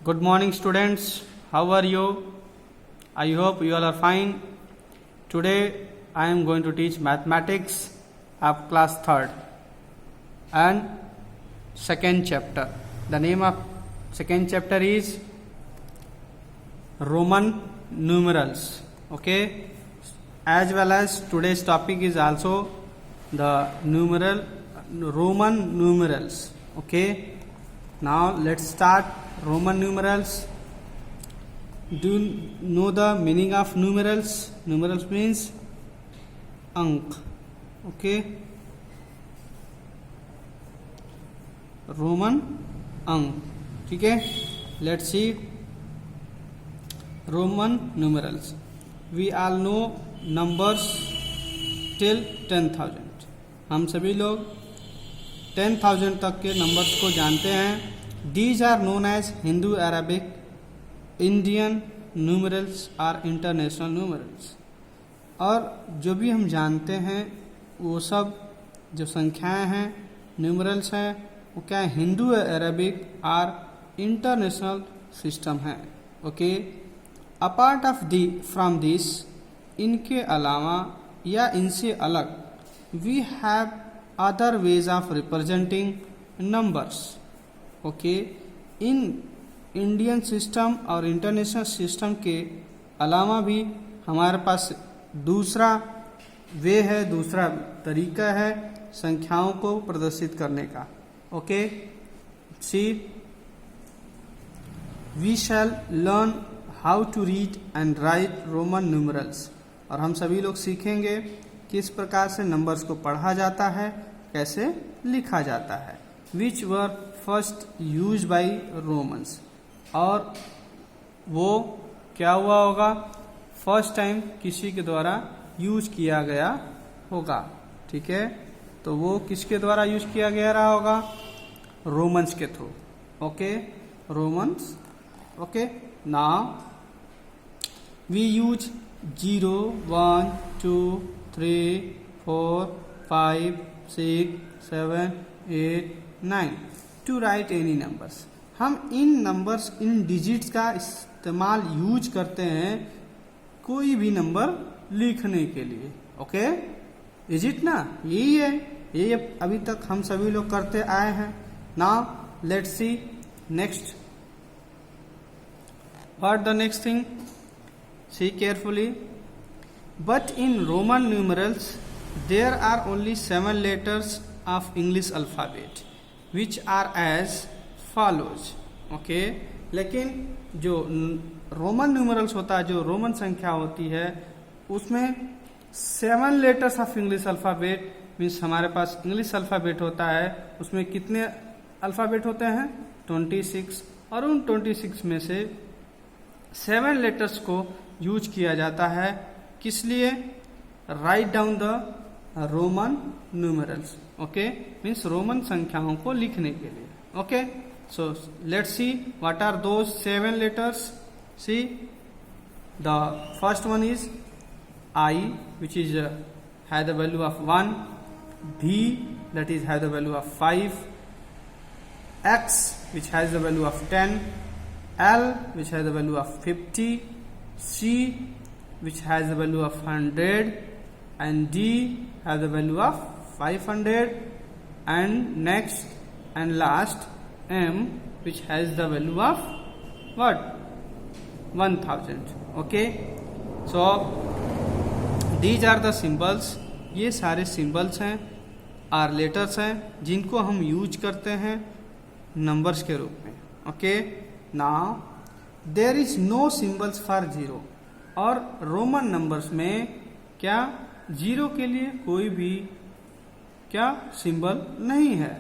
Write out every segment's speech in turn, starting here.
Good morning, students. How are you? I hope you all are fine. Today I am going to teach mathematics of class 3rd and second chapter. The name of second chapter is Roman numerals. Okay, as well as today's topic is also the Roman numerals. Okay, now let's start Roman numerals. Do you know the meaning of numerals? Numerals means अंक. Okay, Roman अंक. ठीक है, let's see Roman numerals. We all know numbers till 10,000. हम सभी लोग 10,000 तक के numbers को जानते हैं. These are known as Hindu Arabic, Indian numerals और international numerals. और जो भी हम जानते हैं वो सब जो संख्याएं हैं, न्यूमरल्स हैं, वो क्या है, हिंदू अरबिक और इंटरनेशनल सिस्टम है. Okay, apart of from this, इनके अलावा या इनसे अलग, we have other ways of representing numbers. Okay, इन इंडियन सिस्टम और इंटरनेशनल सिस्टम के अलावा भी हमारे पास दूसरा वे है, दूसरा तरीका है संख्याओं को प्रदर्शित करने का. Okay, see we shall learn how to read and write Roman numerals. और हम सभी लोग सीखेंगे किस प्रकार से नंबर्स को पढ़ा जाता है, कैसे लिखा जाता है. Which were first used by Romans. और वो क्या हुआ होगा, फर्स्ट टाइम किसी के द्वारा यूज किया गया होगा. ठीक है, तो वो किसके द्वारा यूज किया गया रहा होगा, रोमन्स के थ्रू. Okay, Romans. Okay, now we use 0, 1, 2, 3, 4, 5, 6, 7, 8, 9 to right any numbers. हम इन नंबर्स, इन डिजिट्स का इस्तेमाल यूज करते हैं कोई भी नंबर लिखने के लिए. ओके, इज इट ना, यही है, यही अभी तक हम सभी लोग करते आए हैं. Now let's see next. What the next thing, see carefully. But in Roman numerals there are only 7 letters of English alphabet which are as follows. Okay, लेकिन जो रोमन न्यूमरल्स होता है, जो रोमन संख्या होती है, उसमें 7 letters of English alphabet means हमारे पास इंग्लिश अल्फाबेट होता है. उसमें कितने अल्फाबेट होते हैं, 26. और उन 26 में से 7 लेटर्स को यूज किया जाता है. किस लिए, write down the Roman numerals. Okay, means Roman संख्याओं को लिखने के लिए. Okay, so let's see what are those 7 letters. See, the first one is I, which is has the value of 1. V, that is has the value of 5. X, which has the value of 10. L, which has the value of 50. C, which has the value of 100. And D has the value of 500. And next and last M, which has the value of what, 1000. Okay, so these are the symbols. ये सारे symbols हैं और letters हैं जिनको हम use करते हैं numbers के रूप में. Okay, now there is no symbols for 0. और रोमन नंबर्स में क्या, 0 के लिए कोई भी क्या सिंबल नहीं है.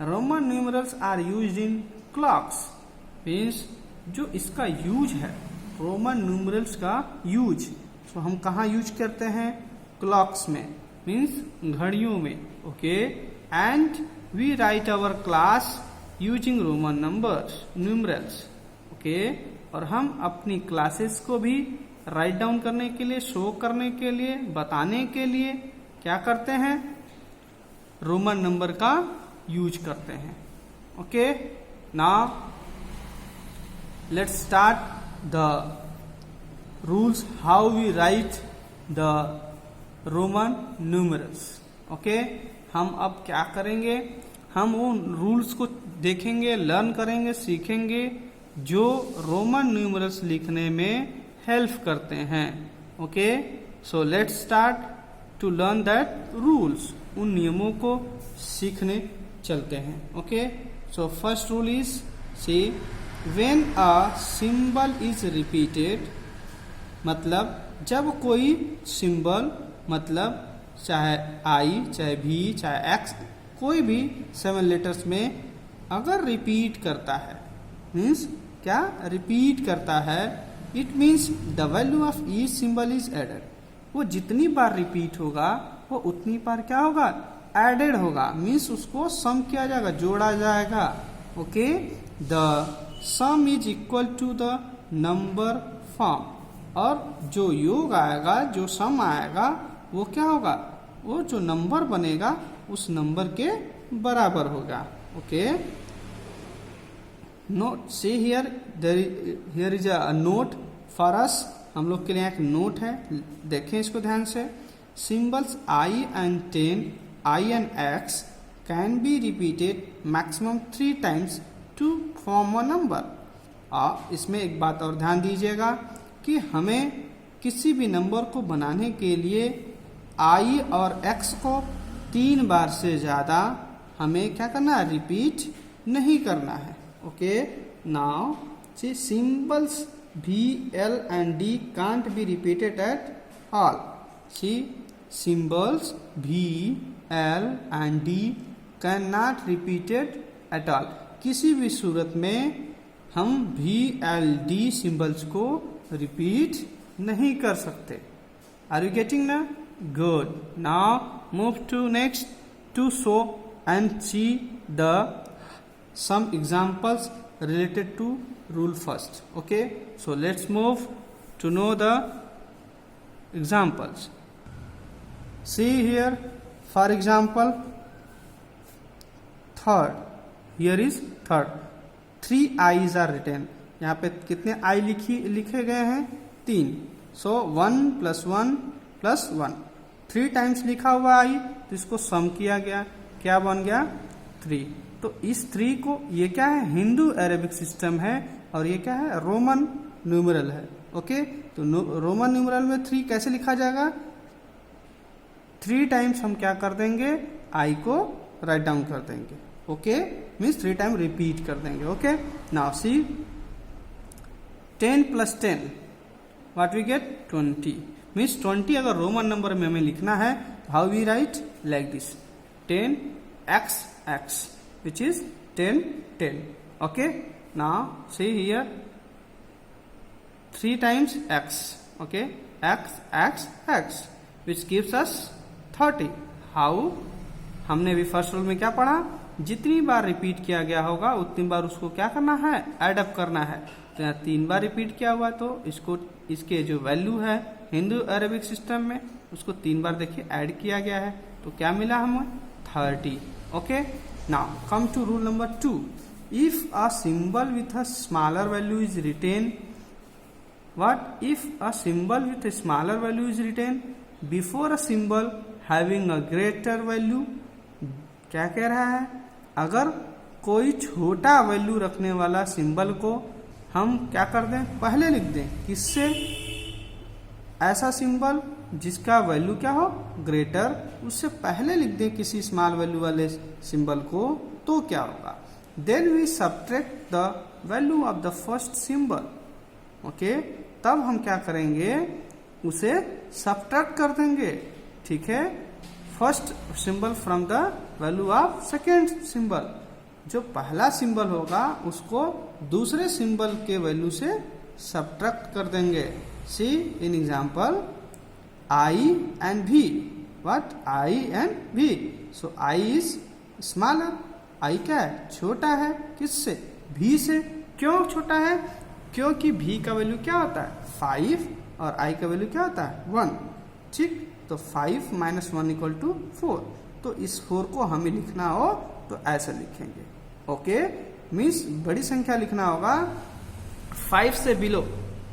Roman numerals are used in clocks. Means जो इसका यूज है, रोमन न्यूमरल्स का यूज, तो हम कहाँ यूज करते हैं, क्लॉक्स में, मीन्स घड़ियों में. Okay, and we write our class using Roman numbers numerals. Okay, और हम अपनी क्लासेस को भी राइट डाउन करने के लिए, शो करने के लिए, बताने के लिए क्या करते हैं, रोमन नंबर का यूज करते हैं. Okay, now let's start the rules how we write the Roman numerals. Okay, हम अब क्या करेंगे, हम उन रूल्स को देखेंगे, लर्न करेंगे, सीखेंगे जो रोमन न्यूमरल्स लिखने में हेल्प करते हैं. Okay, so let's start to learn that rules. उन नियमों को सीखने चलते हैं. Okay, so first rule is see when a symbol is repeated, मतलब जब कोई सिंबल, मतलब चाहे आई, चाहे भी, चाहे एक्स, कोई भी 7 लेटर्स में अगर रिपीट करता है, मीन्स क्या रिपीट करता है, it means the value of each symbol is added. वो जितनी बार रिपीट होगा वो उतनी बार क्या होगा, एडेड होगा. मीन्स उसको सम किया जाएगा, जोड़ा जाएगा. Okay, the sum is equal to the number form. और जो योग आएगा, जो सम आएगा, वो क्या होगा, वो जो नंबर बनेगा उस नंबर के बराबर होगा. Okay, note C here is a note for us. हम लोग के लिए एक नोट है, देखें इसको ध्यान से. Symbols I and 10, I and X can be repeated maximum 3 times to form a number. इसमें एक बात और ध्यान दीजिएगा कि हमें किसी भी नंबर को बनाने के लिए आई और एक्स को 3 बार से ज़्यादा हमें क्या करना है, रिपीट नहीं करना है. Okay, now C symbols V, L and D can't be repeated at all. See, symbols V, L and D cannot repeated at all. किसी भी सूरत में हम V, L, D सिंबल्स को रिपीट नहीं कर सकते. Are you getting ना? Good. Now move to next to show and see the some examples related to rule first. Okay, so let's move to know the examples. See here, for example, third. Here is third. 3 i's are written. यहाँ पे कितने आई लिखे गए हैं, 3. So 1 plus 1 plus 1. 3 times लिखा हुआ आई, तो इसको सम किया गया, क्या बन गया, 3. तो इस 3 को, ये क्या है, हिंदू अरेबिक सिस्टम है, और ये क्या है, रोमन न्यूमरल है. ओके, तो रोमन न्यूमरल में 3 कैसे लिखा जाएगा, 3 टाइम्स हम क्या कर देंगे, आई को राइट डाउन कर देंगे. ओके, मीन्स 3 टाइम रिपीट कर देंगे. Okay, now see 10 plus 10 what we get, 20. Means 20 अगर रोमन नंबर में हमें लिखना है, how we write, like this, 10 x x which is 10 10. Okay, now see here 3 times x. Okay, x x x which gives us 30. how, हमने भी first rule में क्या पढ़ा, जितनी बार रिपीट किया गया होगा उतनी बार उसको क्या करना है, एड अप करना है. तो यहाँ 3 बार रिपीट किया हुआ, तो इसको, इसके जो वैल्यू है हिंदू अरेबिक सिस्टम में, उसको 3 बार देखिए ऐड किया गया है, तो क्या मिला हमें, 30. Okay, now come to rule number 2. If a symbol with a smaller value is written, what if a symbol with a smaller value is written before a symbol having a greater value. क्या कह रहा है, अगर कोई छोटा value रखने वाला symbol को हम क्या कर दें, पहले लिख दें, किससे, ऐसा सिंबल जिसका वैल्यू क्या हो, ग्रेटर, उससे पहले लिख दें किसी स्मॉल वैल्यू वाले सिंबल को, तो क्या होगा, then we subtract the value of the first symbol. Okay, तब हम क्या करेंगे, उसे सब्ट्रैक्ट कर देंगे. ठीक है, first symbol from the value of second symbol. जो पहला सिंबल होगा उसको दूसरे सिंबल के वैल्यू से सब्ट्रैक्ट कर देंगे. See in example I and V. What? I and V. So I is smaller. I क्या है, छोटा है, किससे, V से. क्यों छोटा है, क्योंकि V का वैल्यू क्या होता है, 5, और I का वैल्यू क्या होता है, 1. ठीक, तो 5 - 1 = 4. तो इस 4 को हमें लिखना हो तो ऐसे लिखेंगे. ओके, मीन्स बड़ी संख्या लिखना होगा 5 से बिलो,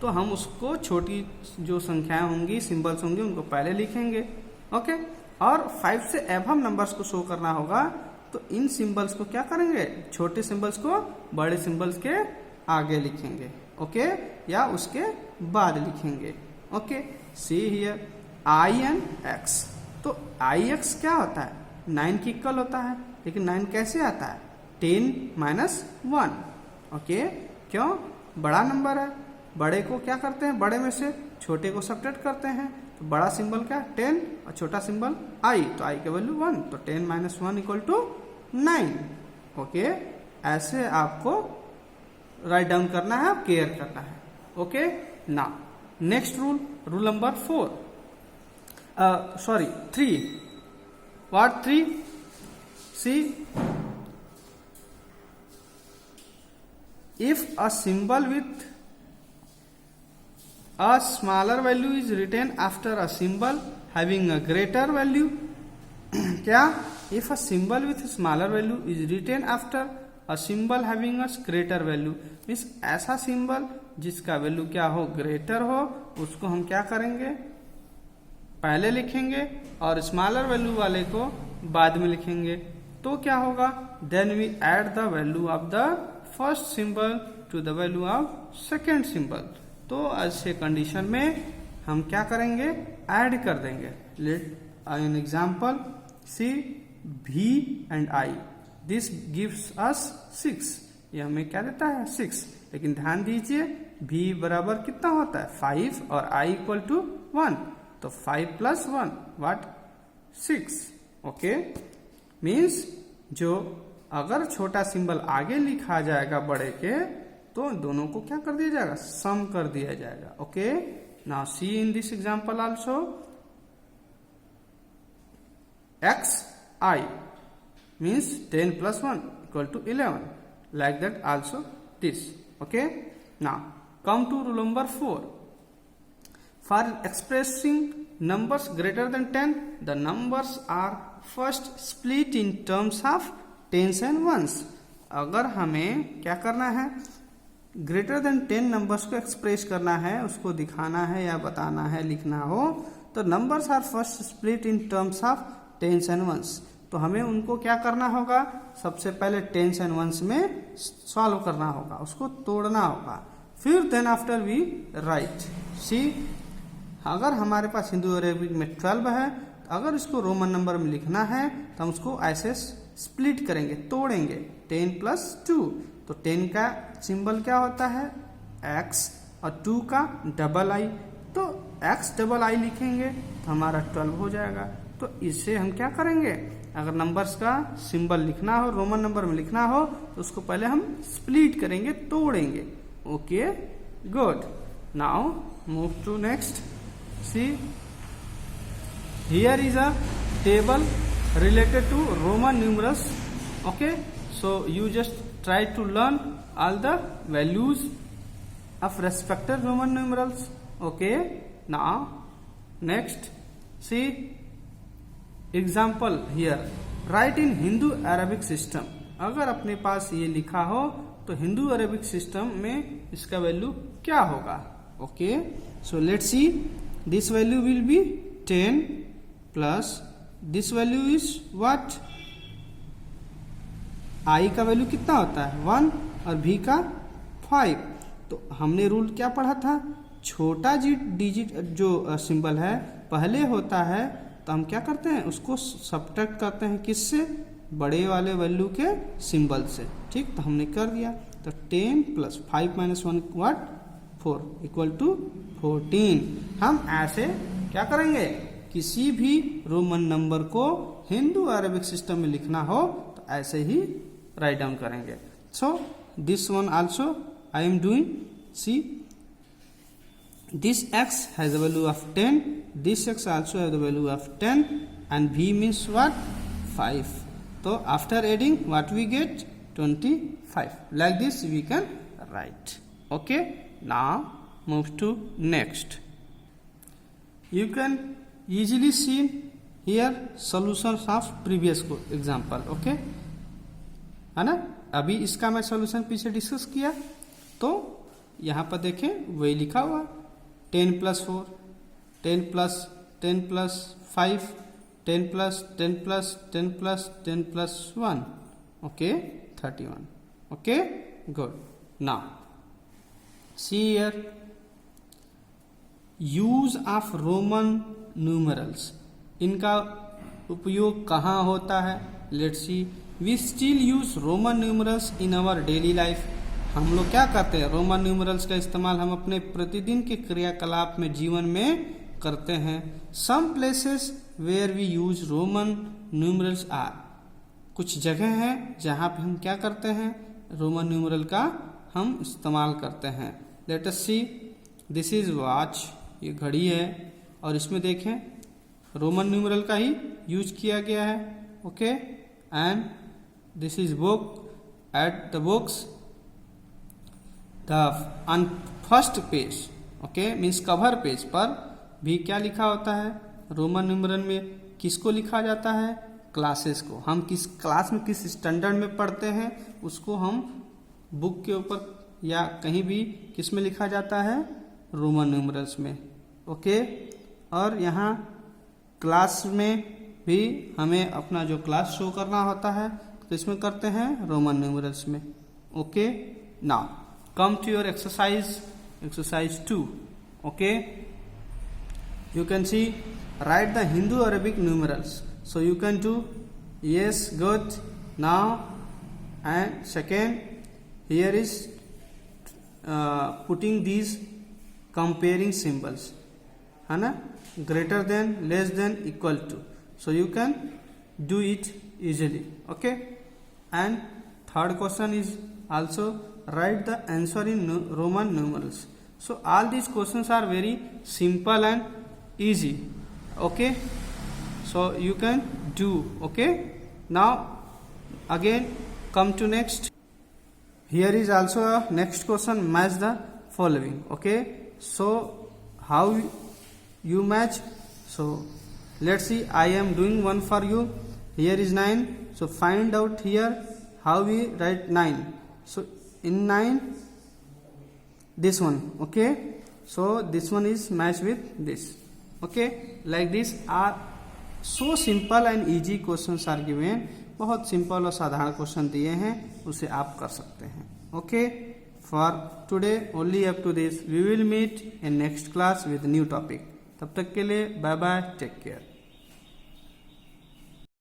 तो हम उसको छोटी जो संख्याएं होंगी, सिंबल्स होंगे, उनको पहले लिखेंगे। ओके, और 5 से एबव नंबर्स को शो करना होगा, तो इन सिंबल्स को क्या करेंगे, छोटे सिंबल्स को बड़े सिंबल्स के आगे लिखेंगे। ओके, या उसके बाद लिखेंगे। Okay, see here I and x. तो आई एक्स क्या होता है, 9 की इक्वल होता है, लेकिन 9 कैसे आता है, 10 माइनस 1। ओके, क्यों, बड़ा नंबर है, बड़े को क्या करते हैं, बड़े में से छोटे को सब्ट्रैक्ट करते हैं, तो बड़ा सिंबल क्या, 10, और छोटा सिंबल आई, तो आई की वैल्यू 1, तो 10 माइनस 1 इक्वल टू 9। ओके, ऐसे आपको राइट डाउन करना है, आप केयर करना है। ओके, ना next rule number 3। What 3? See, if a symbol with a smaller value is written after a symbol having a greater value, क्या, if a symbol with smaller value is written after a symbol having a greater value, means ऐसा symbol जिसका value क्या हो, greater हो, उसको हम क्या करेंगे, पहले लिखेंगे, और स्मॉलर वैल्यू वाले को बाद में लिखेंगे। तो क्या होगा, then we add the value of the first symbol to the value of second symbol. तो ऐसे कंडीशन में हम क्या करेंगे, ऐड कर देंगे। Let an example, see V and I, this gives us 6, ये हमें क्या देता है, 6। लेकिन ध्यान दीजिए V बराबर कितना होता है, 5, और I इक्वल टू 1, तो 5 प्लस 1 व्हाट, 6। ओके, मीन्स जो अगर छोटा सिंबल आगे लिखा जाएगा बड़े के, तो दोनों को क्या कर दिया जाएगा, सम कर दिया जाएगा। Okay, now see in this example also, X I means 10 plus 1 equal to 11, like that also this. Okay, now come to rule number 4. For expressing numbers greater than 10, the numbers are first split in terms of tens and ones. अगर हमें क्या करना है, greater than 10 numbers को express करना है, उसको दिखाना है या बताना है, लिखना हो, तो numbers are first split in terms of tens and ones. तो हमें उनको क्या करना होगा, सबसे पहले टेंस एंड वंस में सॉल्व करना होगा, उसको तोड़ना होगा, फिर then after we write. See, अगर हमारे पास हिंदू अरेबिक में 12 है, तो अगर इसको रोमन नंबर में लिखना है तो हम उसको ऐसे स्प्लिट करेंगे, तोड़ेंगे, 10 प्लस 2। तो 10 का सिंबल क्या होता है, x, और 2 का डबल आई, तो x डबल आई लिखेंगे तो हमारा 12 हो जाएगा। तो इससे हम क्या करेंगे, अगर नंबर्स का सिंबल लिखना हो, रोमन नंबर में लिखना हो, तो उसको पहले हम स्प्लिट करेंगे, तोड़ेंगे। Okay, good. Now move to next. See, here is a table related to Roman numerals. Okay, so you just try to learn all the values of respective Roman numerals. Okay, now next see example here, write in Hindu Arabic system. अगर अपने पास ये लिखा हो तो Hindu Arabic system में इसका value क्या होगा। Okay, so let's see, this value will be 10 plus this value is what, I का वैल्यू कितना होता है 1 और भी का 5। तो हमने रूल क्या पढ़ा था, छोटा डिजिट जो सिंबल है पहले होता है, तो हम क्या करते हैं, उसको सब्ट्रैक्ट करते हैं, किससे, बड़े वाले वैल्यू के सिंबल से। ठीक, तो हमने कर दिया, तो 10 plus 5 minus 1 what, 4 equal to 14। हम ऐसे क्या करेंगे, किसी भी रोमन नंबर को हिंदू अरेबिक सिस्टम में लिखना हो तो ऐसे ही राइट डाउन करेंगे। So this one also I am doing. See, this x has a value of 10, this x also has the value of 10, and v means what, 5. So after adding what we get, 25. Like this we can write. Okay, now move to next. You can easily see here solutions of previous example. Okay, है ना, अभी इसका मैं solution पीछे discuss किया, तो यहाँ पर देखें वही लिखा हुआ 10 + 4, 10 + 10 + 5, 10 + 10 + 10 + 10 + 1, okay, 31. Okay, good. Now see here, use of Roman numerals. इनका उपयोग कहाँ होता है? Let's see. We still use Roman numerals in our daily life. हम लोग क्या करते हैं? रोमन न्यूमरल्स का इस्तेमाल हम अपने प्रतिदिन के क्रियाकलाप में, जीवन में करते हैं. Some places where we use Roman numerals are. कुछ जगह हैं जहाँ पे हम क्या करते हैं? रोमन न्यूमरल का हम इस्तेमाल करते हैं. Let us see. This is watch, ये घड़ी है, और इसमें देखें रोमन न्यूमरल का ही यूज किया गया है. Okay, and this is book. At the books the on first page, okay, means cover page पर भी क्या लिखा होता है? रोमन न्यूमरल में किसको लिखा जाता है? क्लासेस को. हम किस क्लास में, किस स्टैंडर्ड में पढ़ते हैं, उसको हम बुक के ऊपर या कहीं भी किस में लिखा जाता है? रोमन न्यूमरल्स में. ओके, और यहाँ क्लास में भी हमें अपना जो क्लास शो करना होता है तो इसमें करते हैं रोमन न्यूमरल्स में. Okay, now come to your exercise 2. okay, you can see, write the Hindu Arabic numerals. So you can do, yes, good. Now, and second, here is putting these comparing symbols, है ना, greater than, less than, equal to. So you can do it easily. Okay, and third question is also write the answer in Roman numerals. So all these questions are very simple and easy. Okay, so you can do. Okay, now again come to next. Here is also a next question, match the following. Okay, so how you match? So let's see, I am doing one for you. Here is 9. So find out here how we write 9. So in 9, this one. Okay, so this one is matched with this. Okay, like this are so simple and easy questions are given. बहुत simple और साधारण question दिए हैं, उसे आप कर सकते हैं. Okay, for today only up to this. We will meet in next class with new topic. तब तक के लिए बाय बाय, टेक केयर.